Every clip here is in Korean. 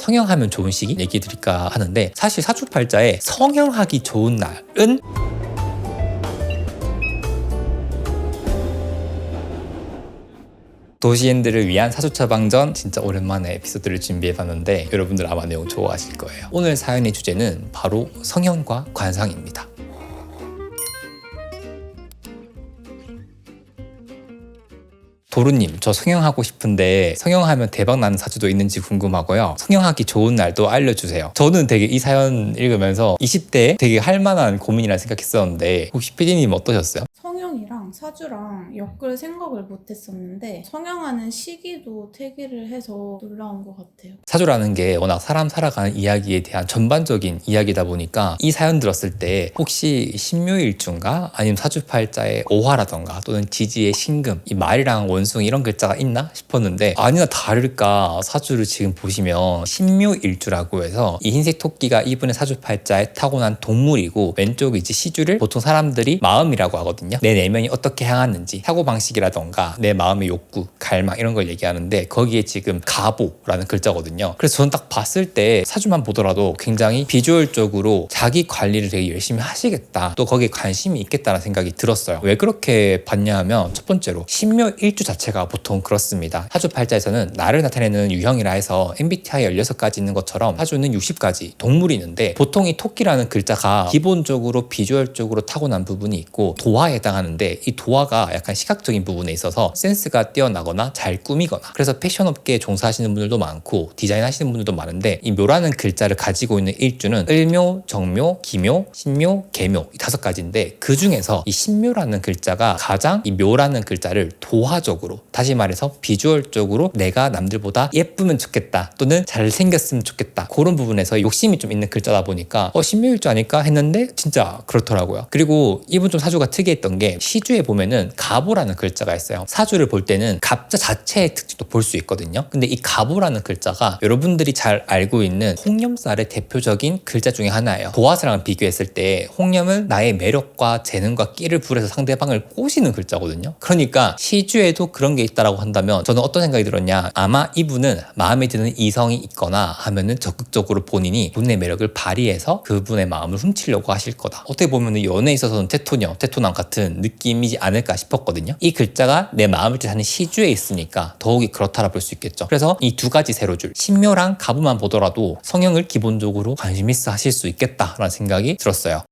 성형하면 좋은 시기 얘기 드릴까 하는데, 사실 사주팔자에 성형하기 좋은 날은 도시인들을 위한 사주 처방전, 진짜 오랜만에 에피소드를 준비해봤는데 여러분들 아마 내용 좋아하실 거예요. 오늘 사연의 주제는 바로 성형과 관상입니다. 도루님, 저 성형하고 싶은데 성형하면 대박 나는 사주도 있는지 궁금하고요. 성형하기 좋은 날도 알려주세요. 저는 되게 이 사연 읽으면서 20대에 되게 할 만한 고민이라 생각했었는데, 혹시 PD님 어떠셨어요? 성형이랑 사주랑 엮을 생각을 못 했었는데 성형하는 시기도 태기를 해서 놀라운 것 같아요. 사주라는 게 워낙 사람 살아가는 이야기에 대한 전반적인 이야기다 보니까 이 사연 들었을 때 혹시 신묘일주인가? 아니면 사주팔자에 오화라던가 또는 지지의 신금, 이 말이랑 원숭이 이런 글자가 있나 싶었는데, 아니나 다를까 사주를 지금 보시면 신묘일주라고 해서 이 흰색 토끼가 이분의 사주팔자에 타고난 동물이고, 왼쪽이 이제 시주를 보통 사람들이 마음이라고 하거든요. 내 내면이 어떻게 향하는지, 사고방식이라던가 내 마음의 욕구, 갈망 이런 걸 얘기하는데, 거기에 지금 가보라는 글자거든요. 그래서 저는 딱 봤을 때 사주만 보더라도 굉장히 비주얼적으로 자기 관리를 되게 열심히 하시겠다, 또 거기에 관심이 있겠다는 생각이 들었어요. 왜 그렇게 봤냐 하면, 첫 번째로 신묘일주 자체가 보통 그렇습니다. 사주팔자에서는 나를 나타내는 유형이라 해서 MBTI 16가지 있는 것처럼 사주는 60가지 동물이 있는데, 보통 이 토끼라는 글자가 기본적으로 비주얼적으로 타고난 부분이 있고 도화에 해당하는데, 이 도화가 약간 시각적인 부분에 있어서 센스가 뛰어나거나 잘 꾸미거나, 그래서 패션업계에 종사하시는 분들도 많고 디자인 하시는 분들도 많은데, 이 묘라는 글자를 가지고 있는 일주는 을묘, 정묘, 기묘, 신묘, 계묘 이 5가지인데, 그 중에서 이 신묘라는 글자가 가장 이 묘라는 글자를 도화적으로, 다시 말해서 비주얼적으로 내가 남들보다 예쁘면 좋겠다 또는 잘생겼으면 좋겠다, 그런 부분에서 욕심이 좀 있는 글자다 보니까 신묘일주 아닐까 했는데 진짜 그렇더라고요. 그리고 이분 좀 사주가 특이했던 게, 시주에 보면은 가보라는 글자가 있어요. 사주를 볼 때는 갑자 자체의 특징도 볼 수 있거든요. 근데 이 가보라는 글자가 여러분들이 잘 알고 있는 홍념살의 대표적인 글자 중에 하나예요. 도화사랑 비교했을 때 홍념은 나의 매력과 재능과 끼를 부려서 상대방을 꼬시는 글자거든요. 그러니까 시주에도 그런 게 있다라고 한다면, 저는 어떤 생각이 들었냐, 아마 이분은 마음에 드는 이성이 있거나 하면은 적극적으로 본인이 본인의 매력을 발휘해서 그분의 마음을 훔치려고 하실 거다. 어떻게 보면 연애에 있어서는 테토녀, 테토남 같은 느낌이지 않을까 싶었거든요. 이 글자가 내 마음을 뜻하는 시주에 있으니까 더욱이 그렇다라 볼 수 있겠죠. 그래서 이 2가지 세로줄 신묘랑 가부만 보더라도 성형을 기본적으로 관심 있어 하실 수 있겠다라는 생각이 들었어요.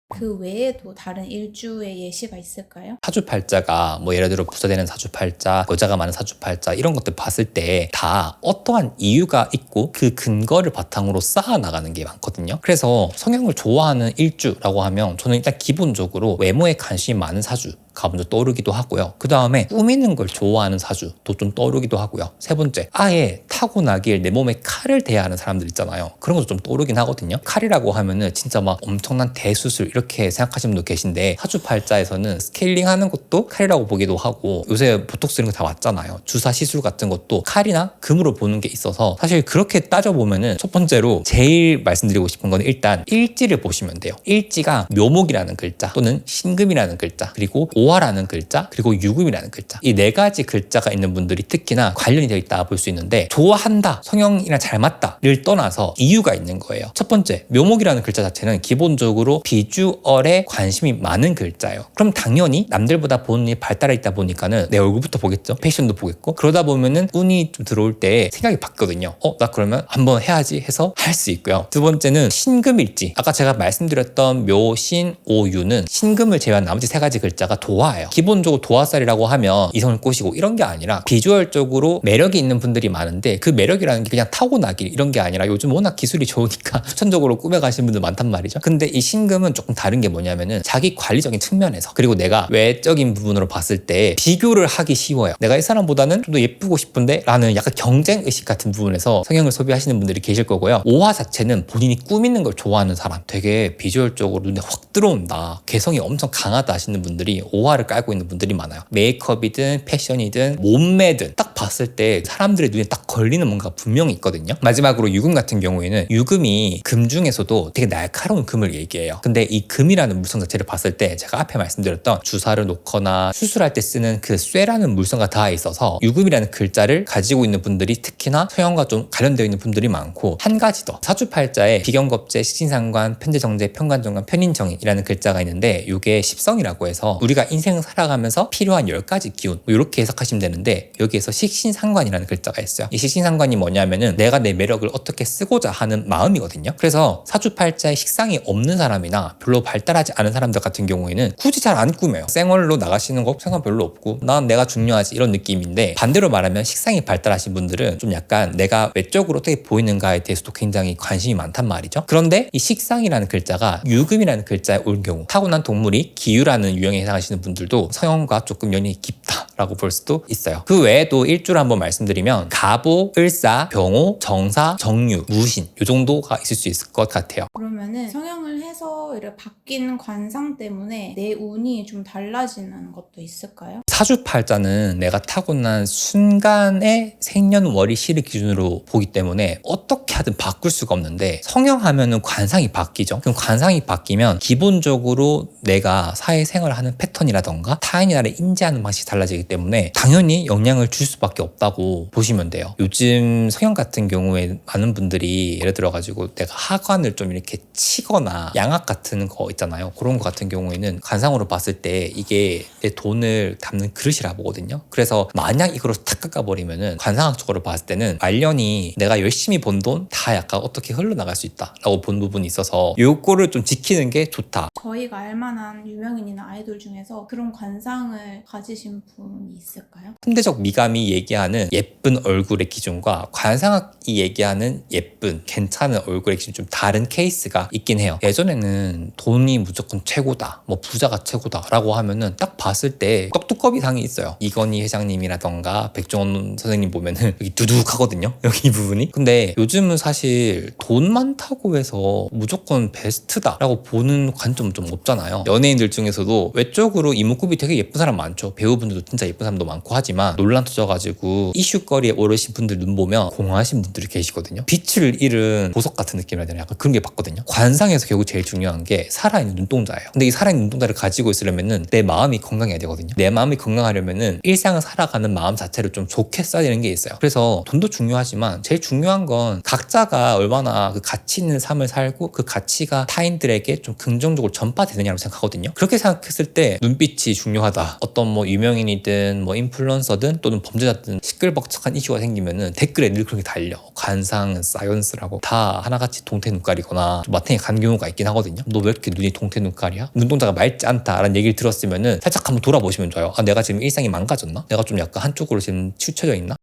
그 외에도 다른 일주의 예시가 있을까요? 사주팔자가 뭐 예를 들어 부자되는 사주팔자, 여자가 많은 사주팔자 이런 것들 봤을 때 다 어떠한 이유가 있고 그 근거를 바탕으로 쌓아 나가는 게 많거든요. 그래서 성형을 좋아하는 일주라고 하면 저는 일단 기본적으로 외모에 관심이 많은 사주 가 먼저 떠오르기도 하고요. 그 다음에 꾸미는 걸 좋아하는 사주도 좀 떠오르기도 하고요. 세 번째, 아예 타고나길 내 몸에 칼을 대야 하는 사람들 있잖아요. 그런 것도 좀 떠오르긴 하거든요. 칼이라고 하면은 진짜 막 엄청난 대수술 이렇게 생각하시는 분도 계신데, 사주팔자에서는 스케일링 하는 것도 칼이라고 보기도 하고, 요새 보톡스 이런 거 다 왔잖아요. 주사 시술 같은 것도 칼이나 금으로 보는 게 있어서, 사실 그렇게 따져보면은 첫 번째로 제일 말씀드리고 싶은 건, 일단 일지를 보시면 돼요. 일지가 묘목이라는 글자 또는 신금이라는 글자, 그리고 오화라는 글자, 그리고 유금이라는 글자, 이 4가지 글자가 있는 분들이 특히나 관련이 되어 있다 볼 수 있는데, 좋아한다, 성형이랑 잘 맞다를 떠나서 이유가 있는 거예요. 첫 번째, 묘목이라는 글자 자체는 기본적으로 비주얼에 관심이 많은 글자예요. 그럼 당연히 남들보다 본인이 발달해 있다 보니까는 내 얼굴부터 보겠죠. 패션도 보겠고, 그러다 보면은 운이 좀 들어올 때 생각이 바뀌거든요. 나 그러면 한번 해야지 해서 할 수 있고요. 두 번째는 신금일지, 아까 제가 말씀드렸던 묘, 신, 오, 유는 신금을 제외한 나머지 3가지 글자가 도화예요. 기본적으로 도화살이라고 하면 이성을 꼬시고 이런 게 아니라, 비주얼적으로 매력이 있는 분들이 많은데 그 매력이라는 게 그냥 타고나길 이런 게 아니라, 요즘 워낙 기술이 좋으니까 추천적으로 꾸며가시는 분들 많단 말이죠. 근데 이 신금은 조금 다른 게 뭐냐면은, 자기 관리적인 측면에서, 그리고 내가 외적인 부분으로 봤을 때 비교를 하기 쉬워요. 내가 이 사람보다는 좀 더 예쁘고 싶은데 라는 약간 경쟁의식 같은 부분에서 성형을 소비하시는 분들이 계실 거고요. 오화 자체는 본인이 꾸미는 걸 좋아하는 사람, 되게 비주얼적으로 눈에 확 들어온다, 개성이 엄청 강하다 하시는 분들이 오화를 깔고 있는 분들이 많아요. 메이크업이든 패션이든 몸매든 딱 봤을 때 사람들의 눈에 딱 걸리는 뭔가 분명히 있거든요. 마지막으로 유금 같은 경우에는 유금이 금 중에서도 되게 날카로운 금을 얘기해요. 근데 이 금이라는 물성 자체를 봤을 때 제가 앞에 말씀드렸던 주사를 놓거나 수술할 때 쓰는 그 쇠라는 물성과 닿아 있어서 유금이라는 글자를 가지고 있는 분들이 특히나 서양과 좀 관련되어 있는 분들이 많고, 한 가지 더 사주팔자에 비경겁재, 식신상관, 편제정제, 편관정관, 편인정인이라는 글자가 있는데 이게 십성이라고 해서 우리가 인생을 살아가면서 필요한 10가지 기운 이렇게 해석하시면 되는데, 여기에서 식신상관이라는 글자가 있어요. 이 식신상관이 뭐냐면은 내가 내 매력을 어떻게 쓰고자 하는 마음이거든요. 그래서 사주팔자에 식상이 없는 사람이나 별로 발달하지 않은 사람들 같은 경우에는 굳이 잘 안 꾸며요. 생얼로 나가시는 거 생각 별로 없고 난 내가 중요하지 이런 느낌인데, 반대로 말하면 식상이 발달하신 분들은 좀 약간 내가 외적으로 어떻게 보이는가에 대해서도 굉장히 관심이 많단 말이죠. 그런데 이 식상이라는 글자가 유금이라는 글자에 올 경우 타고난 동물이 기유라는 유형에 해당하시는 분들도 성형과 조금 연이 깊다라고 볼 수도 있어요. 그 외에도 일주를 한번 말씀드리면 갑오, 을사, 병오, 정사, 정유, 무신 이 정도가 있을 수 있을 것 같아요. 그러면은 성형을 해서 이렇게 바뀐 관상 때문에 내 운이 좀 달라지는 것도 있을까요? 사주팔자는 내가 타고난 순간의 생년월일 시를 기준으로 보기 때문에 어떻게 하든 바꿀 수가 없는데, 성형하면은 관상이 바뀌죠. 그럼 관상이 바뀌면 기본적으로 내가 사회생활을 하는 패턴이라던가 타인이 나를 인지하는 방식이 달라지기 때문에 당연히 영향을 줄 수밖에 없다고 보시면 돼요. 요즘 성형 같은 경우에 많은 분들이 예를 들어가지고 내가 하관을 좀 이렇게 치거나 양악 같은 거 있잖아요. 그런 거 같은 경우에는 관상으로 봤을 때 이게 내 돈을 담는 그릇이라 보거든요. 그래서 만약 이거로 탁 깎아버리면은 관상학적으로 봤을 때는 말년이 내가 열심히 번 돈 다 약간 어떻게 흘러나갈 수 있다라고 본 부분이 있어서 요거를 좀 지키는 게 좋다. 저희가 알만한 유명인이나 아이돌 중에서 그런 관상을 가지신 분이 있을까요? 현대적 미감이 얘기하는 예쁜 얼굴의 기준과 관상학이 얘기하는 예쁜 괜찮은 얼굴의 기준 좀 다른 케이스가 있긴 해요. 예전에는 돈이 무조건 최고다, 뭐 부자가 최고다 라고 하면은 딱 봤을 때 떡두꺼비 상이 있어요. 이건희 회장님이라던가 백종원 선생님 보면은 여기 두둑하거든요, 여기 이 부분이. 근데 요즘은 사실 돈 많다고 해서 무조건 베스트다라고 보는 관점은 좀 없잖아요. 연예인들 중에서도 외적으로 이목구비 되게 예쁜 사람 많죠. 배우분들도 진짜 예쁜 사람도 많고 하지만 논란 터져가지고 이슈거리에 오르신 분들 눈 보면 공허하신 분들이 계시거든요. 빛을 잃은 보석 같은 느낌이라 해야 되나, 약간 그런 게 봤거든요. 관상에서 결국 제일 중요한 게 살아있는 눈동자예요. 근데 이 살아있는 눈동자를 가지고 있으려면은 내 마음이 건강해야 되거든요. 내 마음이 건강하려면은 일상을 살아가는 마음 자체를 좀 좋게 써야 되는 게 있어요. 그래서 돈도 중요하지만 제일 중요한 건 각자가 얼마나 그 가치 있는 삶을 살고 그 가치가 타인들에게 좀 긍정적으로 전파되느냐고 생각하거든요. 그렇게 생각했을 때 눈빛이 중요하다. 어떤 뭐 유명인이든 뭐 인플루언서든 또는 범죄자든 시끌벅적한 이슈가 생기면은 댓글에 늘 그렇게 달려. 관상은 사이언스라고. 다 하나같이 동태 눈깔이거나 좀 마탱이 간 경우가 있긴 하거든요. 너 왜 이렇게 눈이 동태 눈깔이야? 눈동자가 맑지 않다라는 얘기를 들었으면은 살짝 한번 돌아보시면 좋아요. 아, 내가 지금 일상이 망가졌나? 내가 좀 약간 한쪽으로 지금 치우쳐져 있나?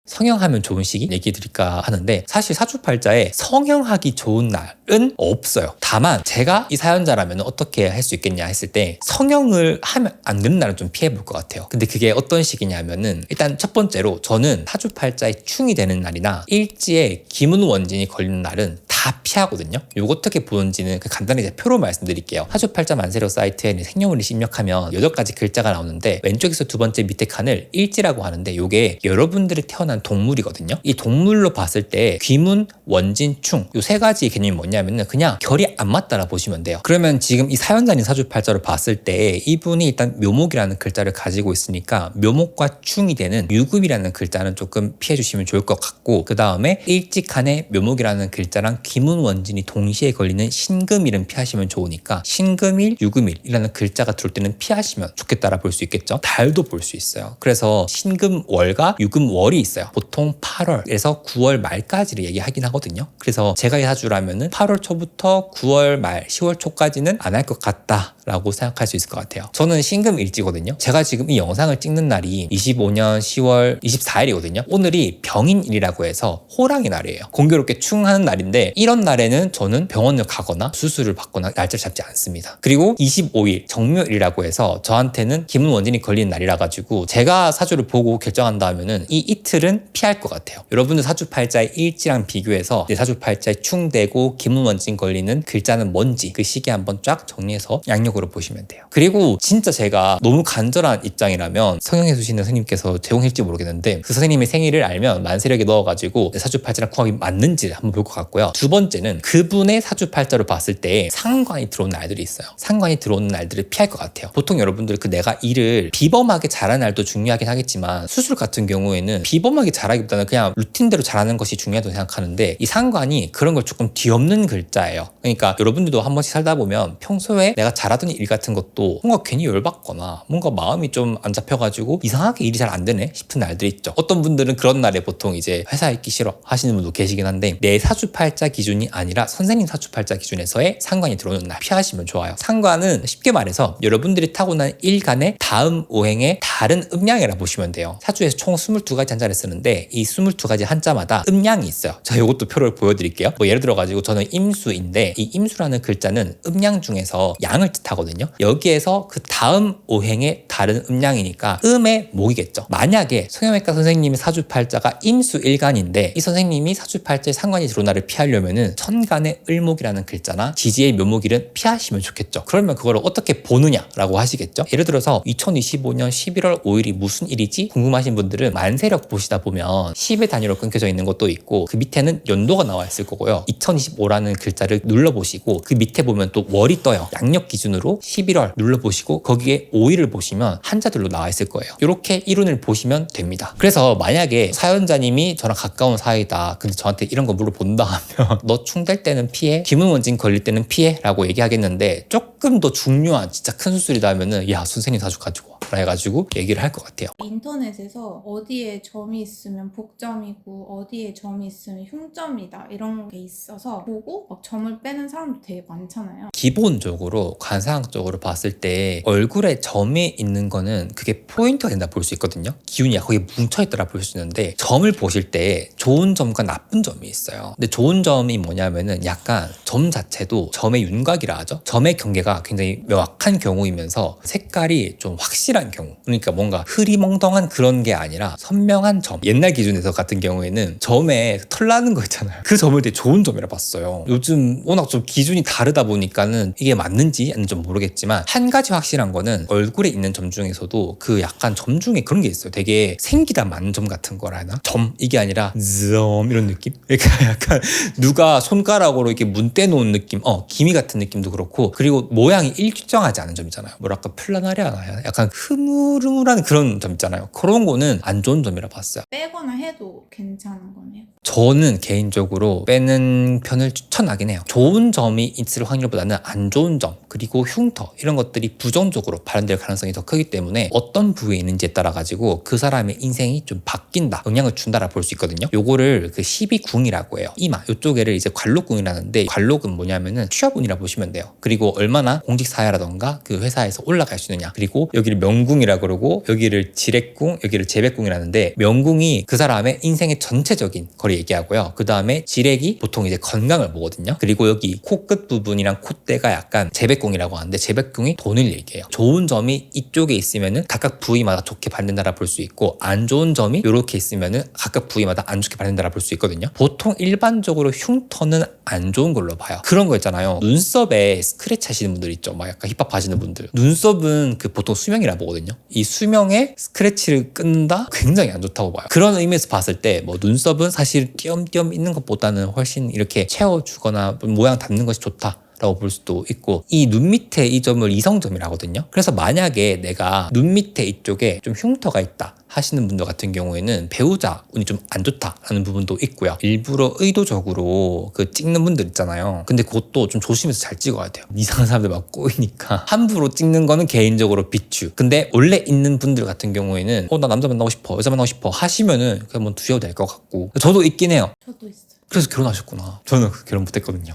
성형하면 좋은 시기 얘기 드릴까 하는데, 사실 사주팔자에 성형하기 좋은 날은 없어요. 다만 제가 이 사연자라면 어떻게 할 수 있겠냐 했을 때 성형을 하면 안 되는 날은 좀 피해 볼 것 같아요. 근데 그게 어떤 시기냐면은, 일단 첫 번째로 저는 사주팔자에 충이 되는 날이나 일지에 기문원진이 걸리는 날은 다 피하거든요. 요거 어떻게 보는지는 간단히 제 표로 말씀드릴게요. 사주팔자 만세력 사이트에 생년월일 입력하면 8가지 글자가 나오는데, 왼쪽에서 두 번째 밑에 칸을 일지라고 하는데 요게 여러분들이 태어난 동물이거든요. 이 동물로 봤을 때 귀문, 원진, 충 요 3가지 개념이 뭐냐면은 그냥 결이 안 맞다라 보시면 돼요. 그러면 지금 이 사연자님 사주팔자로 봤을 때 이분이 일단 묘목이라는 글자를 가지고 있으니까 묘목과 충이 되는 유금이라는 글자는 조금 피해 주시면 좋을 것 같고, 그 다음에 일지칸에 묘목이라는 글자랑 귀문, 원진이 동시에 걸리는 신금일은 피하시면 좋으니까 신금일, 유금일이라는 글자가 들어올 때는 피하시면 좋겠다라 볼 수 있겠죠. 달도 볼 수 있어요. 그래서 신금월과 유금월이 있어요. 보통 8월에서 9월 말까지를 얘기하긴 하거든요. 그래서 제가 이 사주라면은 8월 초부터 9월 말, 10월 초까지는 안 할 것 같다라고 생각할 수 있을 것 같아요. 저는 신금일지거든요. 제가 지금 이 영상을 찍는 날이 25년 10월 24일이거든요. 오늘이 병인일이라고 해서 호랑이 날이에요. 공교롭게 충하는 날인데 이런 날에는 저는 병원을 가거나 수술을 받거나 날짜를 잡지 않습니다. 그리고 25일 정묘일이라고 해서 저한테는 기문원진이 걸리는 날이라 가지고 제가 사주를 보고 결정한다 하면은 이 이틀은 피할 것 같아요. 여러분들 사주팔자의 일지랑 비교해서 내 사주팔자에 충되고 기문원진 걸리는 글자는 뭔지 그 시기 한번 쫙 정리해서 양력으로 보시면 돼요. 그리고 진짜 제가 너무 간절한 입장이라면 성형해 주시는 선생님께서 제공할지 모르겠는데 그 선생님의 생일을 알면 만세력에 넣어가지고 내 사주팔자랑 궁합이 맞는지 한번 볼 것 같고요. 두 번째는 그분의 사주팔자로 봤을 때 상관이 들어오는 날들이 있어요. 상관이 들어오는 날들을 피할 것 같아요. 보통 여러분들 그 내가 일을 비범하게 잘하는 날도 중요하긴 하겠지만 수술 같은 경우에는 비범하게 잘하기보다는 그냥 루틴대로 잘하는 것이 중요하다고 생각하는데 이 상관이 그런 걸 조금 뒤엎는 글자예요. 그러니까 여러분들도 한 번씩 살다 보면 평소에 내가 잘하던 일 같은 것도 뭔가 괜히 열받거나 뭔가 마음이 좀 안 잡혀가지고 이상하게 일이 잘 안 되네 싶은 날들이 있죠. 어떤 분들은 그런 날에 보통 이제 회사 있기 싫어 하시는 분도 계시긴 한데 내 사주팔자 기준이 아니라 선생님 사주팔자 기준에서의 상관이 들어오는 날 피하시면 좋아요. 상관은 쉽게 말해서 여러분들이 타고난 일간의 다음 오행의 다른 음양이라 보시면 돼요. 사주에서 총 22가지 한자를 쓰는데 이 22가지 한자마다 음양이 있어요. 자, 이것도 표를 보여드릴게요. 뭐 예를 들어가지고 저는 임수인데 이 임수라는 글자는 음양 중에서 양을 뜻하거든요. 여기에서 그 다음 오행의 다른 음양이니까 음의 목이겠죠. 만약에 성형외과 선생님의 사주팔자가 임수일간인데 이 선생님이 사주팔자에 상관이 들어온 날을 피하려면은 천간의 을목이라는 글자나 지지의 묘목일은 피하시면 좋겠죠. 그러면 그걸 어떻게 보느냐라고 하시겠죠. 예를 들어서 2025년 11월 5일이 무슨 일이지? 궁금하신 분들은 만세력 보시다 보면 10의 단위로 끊겨져 있는 것도 있고 그 밑에는 연도가 나와 있을 거고요. 2025라는 글자를 눌러보시고 그 밑에 보면 또 월이 떠요. 양력 기준으로 11월 눌러보시고 거기에 5일을 보시면 한자들로 나와 있을 거예요. 이렇게 일운을 보시면 됩니다. 그래서 만약에 사연자님이 저랑 가까운 사이다. 근데 저한테 이런 거 물어본다 하면 너 충될 때는 피해, 기문원진 걸릴 때는 피해 라고 얘기하겠는데 조금 더 중요한 진짜 큰 수술이다 하면은 야 선생님 사주 가지고 와 해가지고 얘기를 할 것 같아요. 인터넷에서 어디에 점이 있으면 복점이고 어디에 점이 있으면 흉점이다 이런 게 있어서 보고 막 점을 빼는 사람도 되게 많잖아요. 기본적으로 관상학적으로 봤을 때 얼굴에 점이 있는 거는 그게 포인트가 된다 볼 수 있거든요. 기운이 거기에 뭉쳐있더라 볼 수 있는데 점을 보실 때 좋은 점과 나쁜 점이 있어요. 근데 좋은 점이 뭐냐면은 약간 점 자체도 점의 윤곽이라 하죠. 점의 경계가 굉장히 명확한 경우이면서 색깔이 좀 확실한 경우, 그러니까 뭔가 흐리멍덩한 그런 게 아니라 선명한 점. 옛날 기준에서 같은 경우에는 점에 털 나는 거 있잖아요. 그 점을 되게 좋은 점이라 봤어요. 요즘 워낙 좀 기준이 다르다 보니까는 이게 맞는지 아닌지 좀 모르겠지만 한 가지 확실한 거는 얼굴에 있는 점 중에서도 그 약간 점 중에 그런 게 있어요. 되게 생기다 만점 같은 거라 하나? 점 이게 아니라 점 이런 느낌? 그러니까 약간 누가 손가락으로 이렇게 문대 놓은 느낌, 기미 같은 느낌도 그렇고, 그리고 모양이 일정하지 않은 점 있잖아요. 뭐랄까 플라나리아 하나요? 약간 흐물흐물한 그런 점 있잖아요. 그런 거는 안 좋은 점이라 봤어요. 빼거나 해도 괜찮은 거네요. 저는 개인적으로 빼는 편을 추천하긴 해요. 좋은 점이 있을 확률보다는 안 좋은 점, 그리고 흉터 이런 것들이 부정적으로 발현될 가능성이 더 크기 때문에 어떤 부위에 있는지에 따라 가지고 그 사람의 인생이 좀 바뀐다, 영향을 준다라 볼 수 있거든요. 요거를 그 12궁이라고 해요. 이마 요쪽에를 이제 관록궁이라는데, 관록은 뭐냐면은 취업운이라 보시면 돼요. 그리고 얼마나 공직사회라던가 그 회사에서 올라갈 수 있느냐, 그리고 여기를 명궁이라 그러고 여기를 지렉궁, 여기를 재백궁이라는데, 명궁이 그 사람의 인생의 전체적인 거리 얘기하고요. 그 다음에 지렉이 보통 이제 건강을 보거든요. 그리고 여기 코끝 부분이랑 콧대가 약간 재백궁이라고 하는데, 재백궁이 돈을 얘기해요. 좋은 점이 이쪽에 있으면은 각각 부위마다 좋게 발현된다라 볼 수 있고, 안 좋은 점이 이렇게 있으면은 각각 부위마다 안 좋게 발현된다라 볼 수 있거든요. 보통 일반적으로 흉터는 안 좋은 걸로 봐요. 그런 거 있잖아요. 눈썹에 스크래치 하시는 분들 있죠. 막 약간 힙합 하시는 분들. 눈썹은 그 보통 수명이라 보거든요. 이 수명에 스크래치를 끊는다? 굉장히 안 좋다고 봐요. 그런 의미에서 봤을 때 뭐 눈썹은 사실 띄엄띄엄 있는 것보다는 훨씬 이렇게 채워주거나 모양 닿는 것이 좋다 라고 볼 수도 있고, 이 눈 밑에 이 점을 이성점이라 하거든요. 그래서 만약에 내가 눈 밑에 이쪽에 좀 흉터가 있다 하시는 분들 같은 경우에는 배우자 운이 좀 안 좋다라는 부분도 있고요. 일부러 의도적으로 그 찍는 분들 있잖아요. 근데 그것도 좀 조심해서 잘 찍어야 돼요. 이상한 사람들 막 꼬이니까. 함부로 찍는 거는 개인적으로 비추. 근데 원래 있는 분들 같은 경우에는 나 남자 만나고 싶어, 여자 만나고 싶어 하시면은 그냥 뭐 두셔도 될 것 같고. 저도 있긴 해요. 저도 있어요. 그래서 결혼하셨구나. 저는 결혼 못했거든요.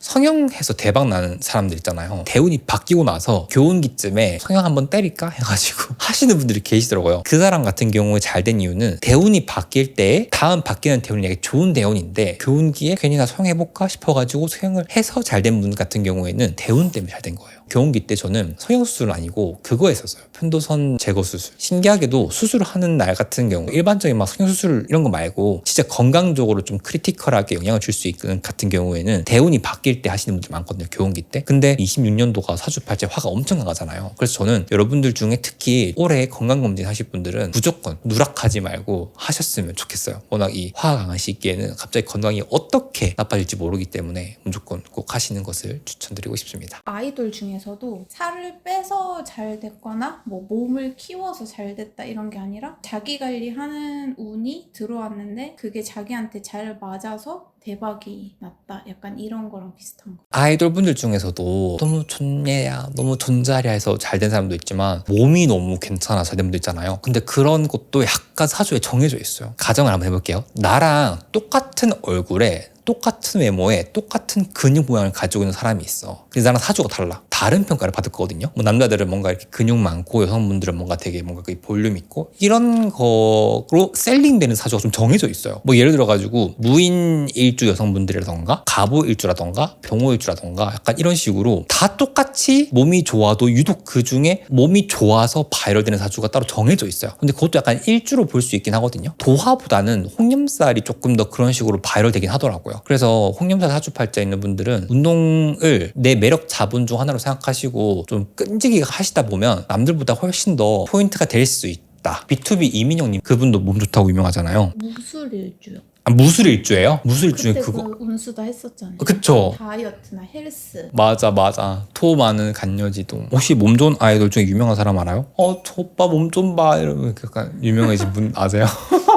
성형해서 대박 나는 사람들 있잖아요. 대운이 바뀌고 나서 교운기쯤에 성형 한번 때릴까 해가지고 하시는 분들이 계시더라고요. 그 사람 같은 경우에 잘 된 이유는 대운이 바뀔 때 다음 바뀌는 대운이 되게 좋은 대운인데 교운기에 괜히 나 성형해볼까 싶어가지고 성형을 해서 잘 된 분 같은 경우에는 대운 때문에 잘 된 거예요. 교운기 때 저는 성형수술은 아니고 그거 했었어요. 편도선 제거 수술. 신기하게도 수술을 하는 날 같은 경우 일반적인 막 성형수술 이런 거 말고 진짜 건강적으로 좀 크리티컬하게 영향을 줄 수 있는 같은 경우에는 대운이 바뀔 때 하시는 분들 많거든요. 교운기 때. 근데 26년도가 사주팔자 화가 엄청 강하잖아요. 그래서 저는 여러분들 중에 특히 올해 건강검진 하실 분들은 무조건 누락하지 말고 하셨으면 좋겠어요. 워낙 이 화가 강한 시기에는 갑자기 건강이 어떻게 나빠질지 모르기 때문에 무조건 꼭 하시는 것을 추천드리고 싶습니다. 아이돌 중에서도 살을 빼서 잘 됐거나 뭐 몸을 키워서 잘 됐다 이런 게 아니라 자기 관리하는 운이 들어왔는데 그게 자기한테 잘 맞아서 대박이 났다. 약간 이런 거랑 비슷한 거. 아이돌 분들 중에서도 너무 좋네야, 너무 존잘이야 해서 잘 된 사람도 있지만 몸이 너무 괜찮아 잘 된 분도 있잖아요. 근데 그런 것도 약간 사주에 정해져 있어요. 가정을 한번 해볼게요. 나랑 똑같은 얼굴에 똑같은 외모에 똑같은 근육 모양을 가지고 있는 사람이 있어. 근데 나랑 사주가 달라. 다른 평가를 받을 거거든요. 뭐 남자들은 뭔가 이렇게 근육 많고 여성분들은 뭔가 되게 뭔가 그 볼륨 있고 이런 거로 셀링되는 사주가 좀 정해져 있어요. 뭐 예를 들어가지고 무인 일주 여성분들이라던가 갑오 일주라던가 병호 일주라던가 약간 이런 식으로 다 똑같이 몸이 좋아도 유독 그 중에 몸이 좋아서 바이럴되는 사주가 따로 정해져 있어요. 근데 그것도 약간 일주로 볼 수 있긴 하거든요. 도화보다는 홍염살이 조금 더 그런 식으로 바이럴되긴 하더라고요. 그래서 홍염살 사주팔자 있는 분들은 운동을 내 매력 자본 중 하나로 생각하시고 좀 끈질기게 하시다 보면 남들보다 훨씬 더 포인트가 될 수 있다. B2B 이민영님 그분도 몸 좋다고 유명하잖아요. 무술일주요. 아, 무술일주예요? 무술일주에 그때 그거 그 운수다 했었잖아요. 그쵸. 다이어트나 헬스. 맞아. 토 많은 간여지동. 혹시 몸 좋은 아이돌 중에 유명한 사람 알아요? 저 오빠 몸 좀 봐. 이러면 약간 유명해진 분 아세요?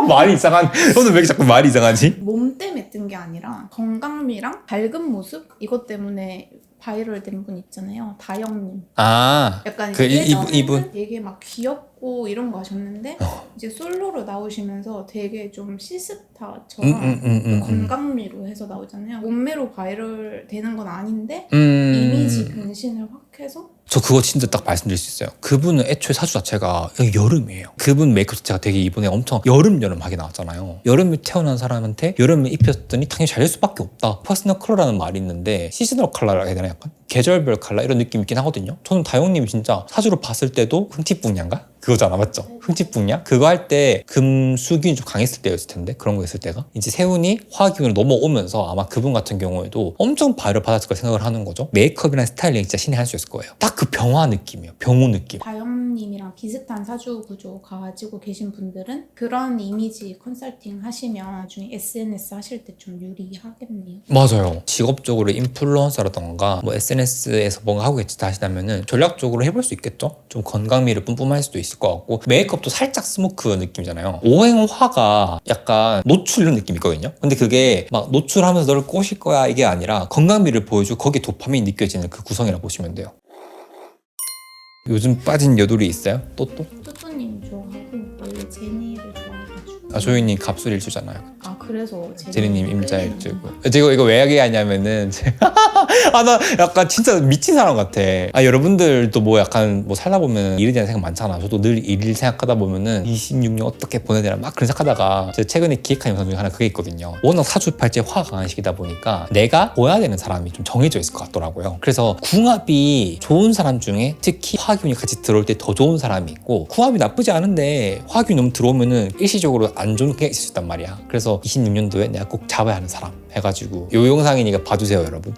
말이 이상한. 오늘 왜 이렇게 자꾸 말이 이상하지? 몸 때문에 뜬 게 아니라 건강미랑 밝은 모습? 이것 때문에 바이럴 된 분 있잖아요. 다영님. 아, 약간 그 예전에는 이분? 되게 막 귀엽고 이런 거 하셨는데 이제 솔로로 나오시면서 되게 좀 시스타처럼 건강미로 해서 나오잖아요. 몸매로 바이럴 되는 건 아닌데 이미지 변신을 확 해서 저 그거 진짜 딱 말씀드릴 수 있어요. 그분은 애초에 사주 자체가 여름이에요. 그분 메이크업 자체가 되게 이번에 엄청 여름하게 나왔잖아요. 여름에 태어난 사람한테 여름에 입혔더니 당연히 잘 될 수밖에 없다. 퍼스널 컬러라는 말이 있는데 시즈널 컬러라고 해야 되나 약간? 계절별 컬러 이런 느낌 있긴 하거든요. 저는 다영님이 진짜 사주로 봤을 때도 흥티뿡냐인가? 그거잖아 맞죠? 흥티뿡냐? 그거 할 때 금수기운이 좀 강했을 때였을 텐데 그런 거 했을 때가 이제 세운이 화기운으로 넘어오면서 아마 그분 같은 경우에도 엄청 바이럴 받았을 거 생각을 하는 거죠. 메이크업이나 스타일링 진짜 신의 한 수였을 거예요. 딱 그 병화 느낌이에요. 병호 느낌. 다영님이랑 비슷한 사주 구조 가지고 계신 분들은 그런 이미지 컨설팅 하시면 나중에 SNS 하실 때 좀 유리하겠네요. 맞아요. 직업적으로 인플루언서라던가 뭐 SNS에서 뭔가 하고 계시다 하시다면은 전략적으로 해볼 수 있겠죠? 좀 건강미를 뿜뿜할 수도 있을 것 같고 메이크업도 살짝 스모크 느낌이잖아요. 오행화가 약간 노출 이런 느낌이 있거든요. 근데 그게 막 노출하면서 너를 꼬실 거야 이게 아니라 건강미를 보여주고 거기에 도파민이 느껴지는 그 구성이라고 보시면 돼요. 요즘 빠진 여돌이 있어요? 또? 뚜뚜님 좋아하고 원래 제니를 좋아해가지고. 아 조윤님 갑술일주잖아요. 아 그래서 제니님 임자일주고. 제가 이거 왜 얘기하냐면은 나 약간 진짜 미친 사람 같아. 여러분들도 뭐 약간 뭐 살다 보면 일에 대한 생각 많잖아. 저도 늘 일 생각하다 보면은 26년 어떻게 보내야 되나 막 그런 생각하다가 제가 최근에 기획한 영상 중에 하나 그게 있거든요. 워낙 사주팔자에 화가 강한 시기다 보니까 내가 보여야 되는 사람이 좀 정해져 있을 것 같더라고요. 그래서 궁합이 좋은 사람 중에 특히 화기운이 같이 들어올 때 더 좋은 사람이 있고 궁합이 나쁘지 않은데 화기운이 너무 들어오면은 일시적으로 안 좋은 게 있을 수 있단 말이야. 그래서 26년도에 내가 꼭 잡아야 하는 사람 해가지고 요 영상이니까 봐주세요 여러분.